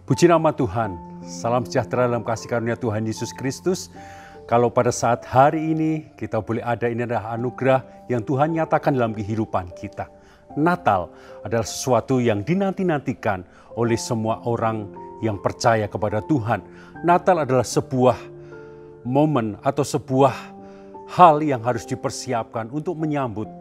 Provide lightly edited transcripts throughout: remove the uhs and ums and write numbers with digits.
Puji nama Tuhan, salam sejahtera dalam kasih karunia Tuhan Yesus Kristus. Kalau pada saat hari ini kita boleh ada, ini adalah anugerah yang Tuhan nyatakan dalam kehidupan kita. Natal adalah sesuatu yang dinanti-nantikan oleh semua orang yang percaya kepada Tuhan. Natal adalah sebuah momen atau sebuah hal yang harus dipersiapkan untuk menyambut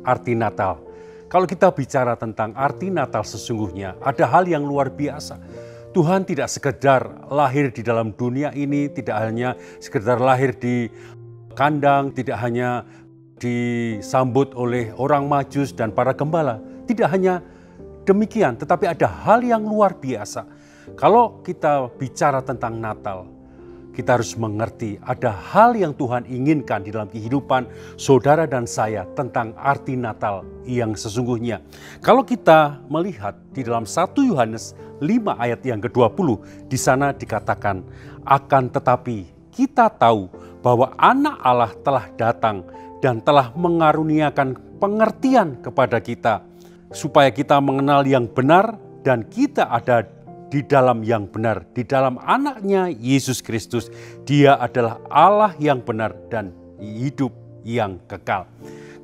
arti Natal. Kalau kita bicara tentang arti Natal sesungguhnya, ada hal yang luar biasa. Tuhan tidak sekedar lahir di dalam dunia ini, tidak hanya sekedar lahir di kandang, tidak hanya disambut oleh orang Majus dan para gembala. Tidak hanya demikian, tetapi ada hal yang luar biasa. Kalau kita bicara tentang Natal, kita harus mengerti ada hal yang Tuhan inginkan di dalam kehidupan saudara dan saya tentang arti Natal yang sesungguhnya. Kalau kita melihat di dalam 1 Yohanes 5 ayat yang ke-20, di sana dikatakan, akan tetapi kita tahu bahwa Anak Allah telah datang dan telah mengaruniakan pengertian kepada kita, supaya kita mengenal yang benar dan kita ada di dalam yang benar, di dalam Anaknya Yesus Kristus. Dia adalah Allah yang benar dan hidup yang kekal.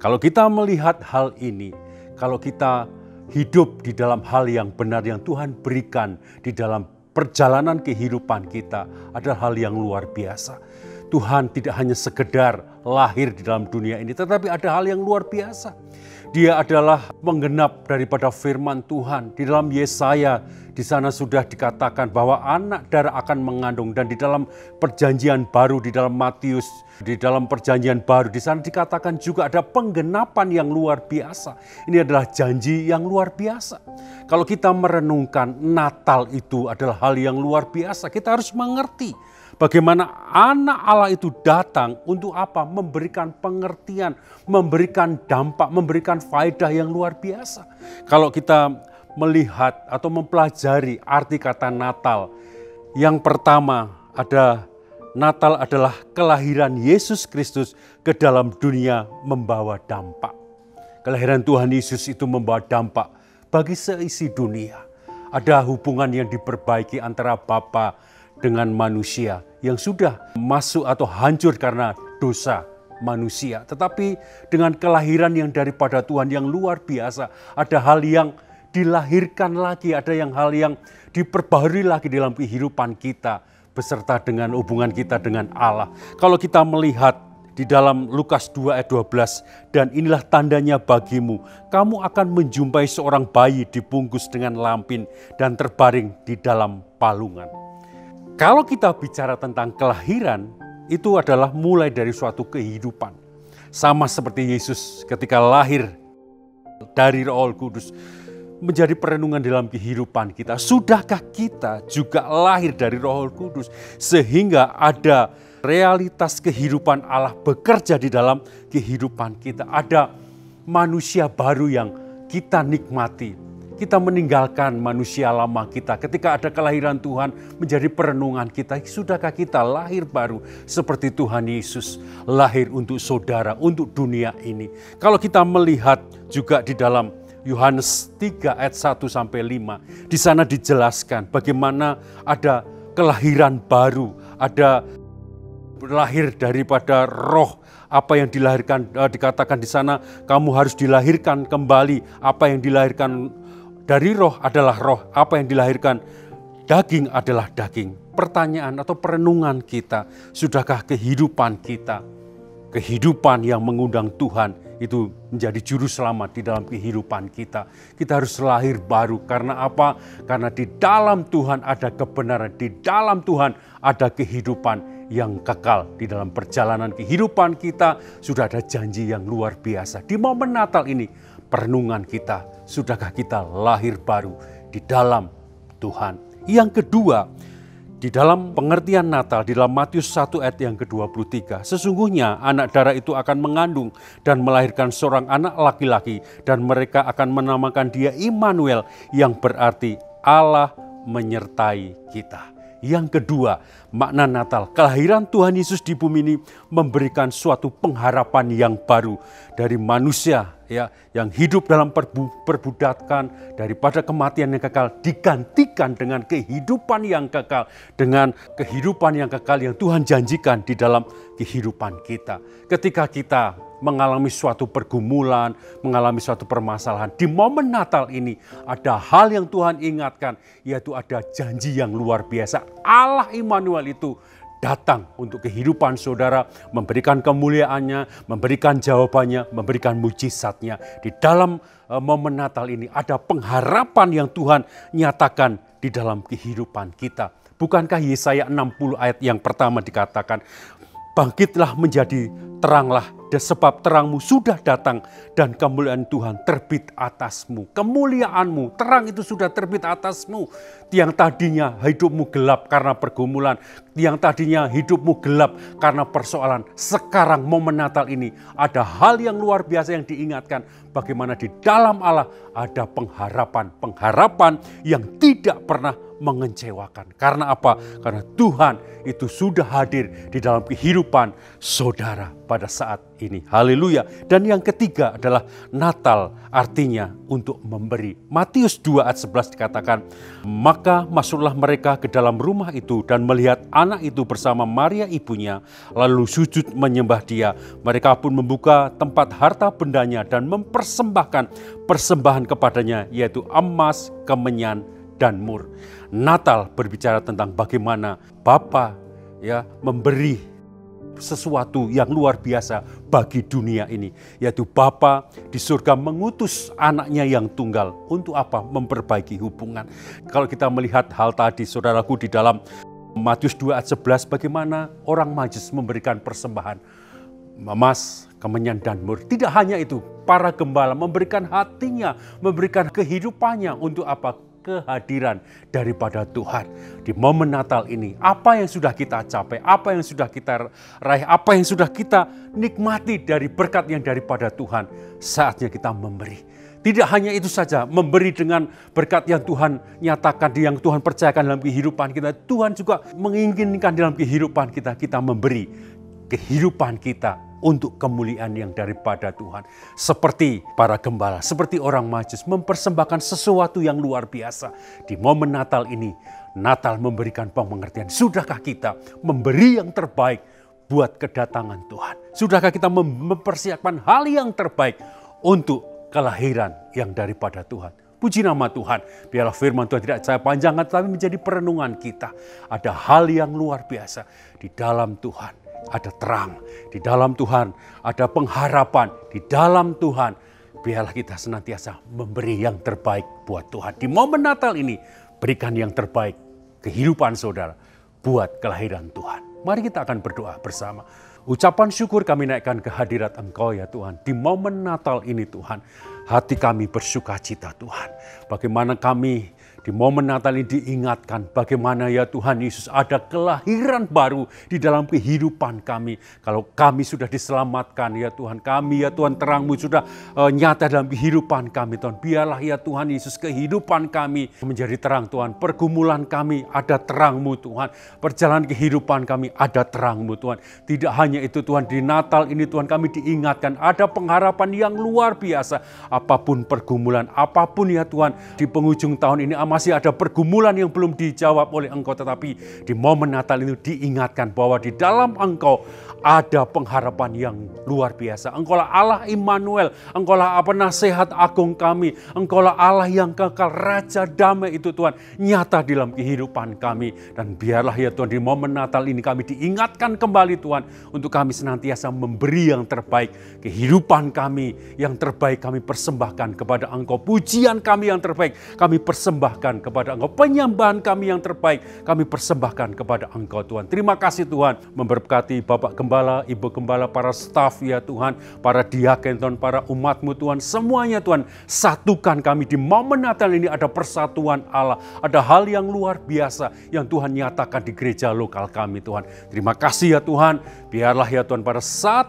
Kalau kita melihat hal ini, kalau kita hidup di dalam hal yang benar yang Tuhan berikan di dalam perjalanan kehidupan kita, adalah hal yang luar biasa. Tuhan tidak hanya sekedar lahir di dalam dunia ini, tetapi ada hal yang luar biasa. Dia adalah penggenap daripada firman Tuhan. Di dalam Yesaya, di sana sudah dikatakan bahwa anak darah akan mengandung. Dan di dalam perjanjian baru, di dalam Matius, di dalam perjanjian baru, di sana dikatakan juga ada penggenapan yang luar biasa. Ini adalah janji yang luar biasa. Kalau kita merenungkan Natal itu adalah hal yang luar biasa, kita harus mengerti bagaimana Anak Allah itu datang untuk apa? Memberikan pengertian, memberikan dampak, memberikan faedah yang luar biasa. Kalau kita melihat atau mempelajari arti kata Natal, yang pertama ada Natal adalah kelahiran Yesus Kristus ke dalam dunia membawa dampak. Kelahiran Tuhan Yesus itu membawa dampak bagi seisi dunia. Ada hubungan yang diperbaiki antara Bapa dengan manusia yang sudah masuk atau hancur karena dosa manusia. Tetapi dengan kelahiran yang daripada Tuhan yang luar biasa, ada hal yang dilahirkan lagi, ada hal yang diperbaharui lagi dalam kehidupan kita beserta dengan hubungan kita dengan Allah. Kalau kita melihat di dalam Lukas 2 ayat 12, dan inilah tandanya bagimu, kamu akan menjumpai seorang bayi dibungkus dengan lampin dan terbaring di dalam palungan. Kalau kita bicara tentang kelahiran, itu adalah mulai dari suatu kehidupan. Sama seperti Yesus ketika lahir dari Roh Kudus, menjadi perenungan dalam kehidupan kita. Sudahkah kita juga lahir dari Roh Kudus sehingga ada realitas kehidupan Allah bekerja di dalam kehidupan kita? Ada manusia baru yang kita nikmati. Kita meninggalkan manusia lama kita. Ketika ada kelahiran Tuhan menjadi perenungan kita. Sudahkah kita lahir baru seperti Tuhan Yesus lahir untuk saudara, untuk dunia ini? Kalau kita melihat juga di dalam Yohanes 3 ayat 1-5, di sana dijelaskan bagaimana ada kelahiran baru, ada lahir daripada roh. Apa yang dilahirkan, dikatakan di sana, kamu harus dilahirkan kembali. Apa yang dilahirkan dari roh adalah roh, apa yang dilahirkan daging adalah daging. Pertanyaan atau perenungan kita, sudahkah kehidupan kita, kehidupan yang mengundang Tuhan itu menjadi juru selamat di dalam kehidupan kita? Kita harus lahir baru. Karena apa? Karena di dalam Tuhan ada kebenaran, di dalam Tuhan ada kehidupan yang kekal. Di dalam perjalanan kehidupan kita sudah ada janji yang luar biasa. Di momen Natal ini, perenungan kita, sudahkah kita lahir baru di dalam Tuhan? Yang kedua, di dalam pengertian Natal, di dalam Matius 1 ayat yang ke-23, sesungguhnya anak darah itu akan mengandung dan melahirkan seorang anak laki-laki, dan mereka akan menamakan dia Immanuel, yang berarti Allah menyertai kita. Yang kedua, makna Natal. Kelahiran Tuhan Yesus di bumi ini memberikan suatu pengharapan yang baru dari manusia ya, yang hidup dalam perbudakan, daripada kematian yang kekal digantikan dengan kehidupan yang kekal, dengan kehidupan yang kekal yang Tuhan janjikan di dalam kehidupan kita. Ketika kita mengalami suatu pergumulan, mengalami suatu permasalahan, di momen Natal ini ada hal yang Tuhan ingatkan, yaitu ada janji yang luar biasa. Allah Immanuel itu datang untuk kehidupan saudara, memberikan kemuliaannya, memberikan jawabannya, memberikan mujizatnya. Di dalam momen Natal ini ada pengharapan yang Tuhan nyatakan di dalam kehidupan kita. Bukankah Yesaya 60 ayat yang pertama dikatakan, bangkitlah menjadi teranglah, sebab terangmu sudah datang dan kemuliaan Tuhan terbit atasmu. Kemuliaanmu, terang itu sudah terbit atasmu. Yang tadinya hidupmu gelap karena pergumulan, yang tadinya hidupmu gelap karena persoalan, sekarang momen Natal ini ada hal yang luar biasa yang diingatkan. Bagaimana di dalam Allah ada pengharapan, pengharapan yang tidak pernah mengecewakan. Karena apa? Karena Tuhan itu sudah hadir di dalam kehidupan saudara pada saat ini. Haleluya. Dan yang ketiga adalah Natal, artinya untuk memberi. Matius 2 ayat 11 dikatakan, maka masuklah mereka ke dalam rumah itu dan melihat anak itu bersama Maria ibunya, lalu sujud menyembah dia. Mereka pun membuka tempat harta bendanya dan mempersembahkan persembahan kepadanya, yaitu emas, kemenyan, dan mur. Natal berbicara tentang bagaimana Bapa ya memberi sesuatu yang luar biasa bagi dunia ini, yaitu Bapa di surga mengutus anaknya yang tunggal untuk apa? Memperbaiki hubungan. Kalau kita melihat hal tadi saudaraku di dalam Matius 2 ayat 11, bagaimana orang Majus memberikan persembahan emas, kemenyan, dan mur. Tidak hanya itu, para gembala memberikan hatinya, memberikan kehidupannya untuk apa? Kehadiran daripada Tuhan. Di momen Natal ini, apa yang sudah kita capai, apa yang sudah kita raih, apa yang sudah kita nikmati dari berkat yang daripada Tuhan, saatnya kita memberi. Tidak hanya itu saja, memberi dengan berkat yang Tuhan nyatakan, yang Tuhan percayakan dalam kehidupan kita. Tuhan juga menginginkan dalam kehidupan kita, kita memberi kehidupan kita untuk kemuliaan yang daripada Tuhan. Seperti para gembala, seperti orang Majus mempersembahkan sesuatu yang luar biasa. Di momen Natal ini, Natal memberikan pengertian. Sudahkah kita memberi yang terbaik buat kedatangan Tuhan? Sudahkah kita mempersiapkan hal yang terbaik untuk kelahiran yang daripada Tuhan? Puji nama Tuhan, biarlah firman Tuhan tidak saya panjangkan, tapi menjadi perenungan kita. Ada hal yang luar biasa di dalam Tuhan. Ada terang, di dalam Tuhan ada pengharapan, di dalam Tuhan biarlah kita senantiasa memberi yang terbaik buat Tuhan. Di momen Natal ini berikan yang terbaik kehidupan saudara buat kelahiran Tuhan. Mari kita akan berdoa bersama. Ucapan syukur kami naikkan ke hadirat Engkau ya Tuhan. Di momen Natal ini Tuhan, hati kami bersuka cita Tuhan. Bagaimana kami di momen Natal ini diingatkan bagaimana ya Tuhan Yesus ada kelahiran baru di dalam kehidupan kami. Kalau kami sudah diselamatkan ya Tuhan, kami ya Tuhan terang-Mu sudah nyata dalam kehidupan kami Tuhan. Biarlah ya Tuhan Yesus kehidupan kami menjadi terang Tuhan. Pergumulan kami ada terang-Mu Tuhan. Perjalanan kehidupan kami ada terang-Mu Tuhan. Tidak hanya itu Tuhan, di Natal ini Tuhan kami diingatkan ada pengharapan yang luar biasa. Apapun pergumulan, apapun ya Tuhan di penghujung tahun ini masih ada pergumulan yang belum dijawab oleh Engkau, tetapi di momen Natal itu diingatkan bahwa di dalam Engkau ada pengharapan yang luar biasa. Engkaulah Allah Immanuel, Engkaulah penasehat agung kami, Engkaulah Allah yang kekal, Raja damai itu Tuhan nyata di dalam kehidupan kami. Dan biarlah ya Tuhan di momen Natal ini kami diingatkan kembali Tuhan untuk kami senantiasa memberi yang terbaik. Kehidupan kami yang terbaik kami persembahkan kepada Engkau, pujian kami yang terbaik kami persembahkan kepada Engkau, penyembahan kami yang terbaik kami persembahkan kepada Engkau Tuhan. Terima kasih Tuhan, memberkati Bapak Gembala, Ibu Gembala, para staf ya Tuhan, para diaken Tuhan, para umat-Mu Tuhan, semuanya Tuhan, satukan kami di momen Natal ini. Ada persatuan Allah, ada hal yang luar biasa yang Tuhan nyatakan di gereja lokal kami Tuhan. Terima kasih ya Tuhan, biarlah ya Tuhan pada saat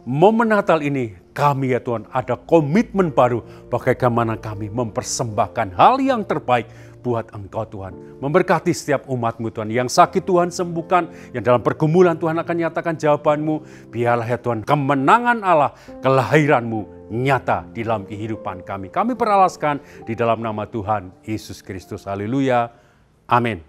momen Natal ini kami ya Tuhan ada komitmen baru bagaimana kami mempersembahkan hal yang terbaik buat Engkau Tuhan. Memberkati setiap umat-Mu Tuhan. Yang sakit Tuhan sembuhkan, yang dalam pergumulan Tuhan akan nyatakan jawaban-Mu. Biarlah ya Tuhan kemenangan Allah, kelahiran-Mu nyata di dalam kehidupan kami. Kami peralaskan di dalam nama Tuhan Yesus Kristus. Haleluya. Amin.